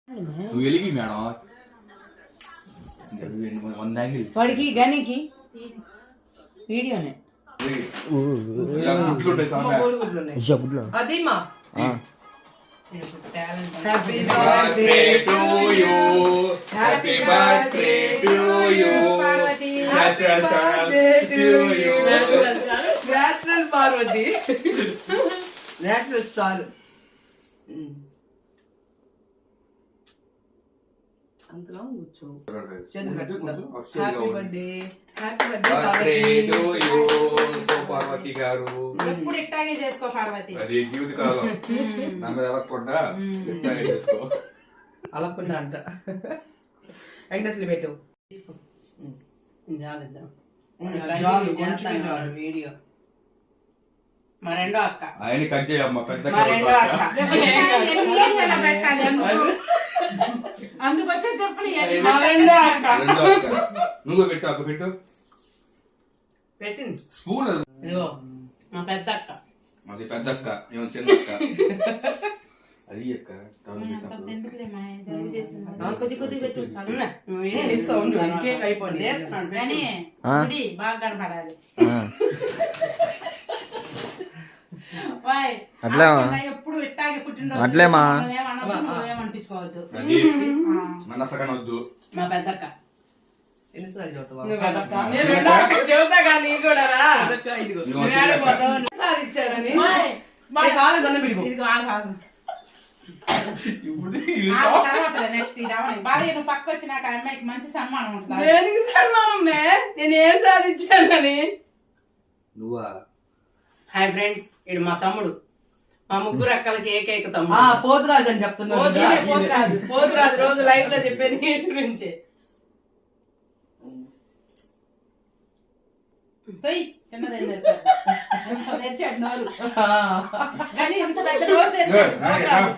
నువ్వు వెలిగి మేడం వాడికి గనికి వీడియోనే అదేమా happy birthday to you happy birthday to you happy birthday to you natural Parvati natural star అంతగా కూర్చో happy birthday birthday to you Parvati గారు. ఎప్పుడు ఇట్టాగే చేసుకో పార్వతి. అది జీవితకాలం నా మీద అలగకుండా ఇట్టాగే చేసుకో. అలగకుండా అంట వెంకటేశ్వరి పెట్టు వీడియో మా రెండో అక్క ఆయన కట్ చేయమ్మ పెద్ద రెండో అక్క అందుకొచ్చే తప్పులు రెండో అక్క నువ్వు పెట్టు అక్క పెట్టు పెట్టింది స్పూన్. ఇదిగో మా పెద్ద అక్క. అది పెద్ద అక్క ఏమో చిన్న అక్క అది అక్క కొద్ది కొద్ది పెట్టు కేక్ అయిపోయింది కానీ బాగా కనపడాలి. అట్లా ఎప్పుడు ఇట్టాగే పుట్టినరోజు అట్లేమా ఏమనిపించుకోవద్దు. మనసకనొద్దు. మా పెద్దక్క ఎన్నిసార్లు చదువుతావా పక్క వచ్చినాక అమ్మాయికి మంచి సన్మానం ఉంటుంది. దేనికి సన్మానం నేనేం సాధించానని. నువ్వా? హాయ్ ఫ్రెండ్స్, ఇడు మా తమ్ముడు. మా ముగ్గురు అక్కలకి ఏకైక తమ్ముడు పోతురాజు అని చెప్తున్నా. పోతురాజు రోజు లైవ్ లో చెప్పేది నీ గురించి. చిన్నదైంది నోరు కానీ ఇంత పెద్ద నోరు తెరిచాడు.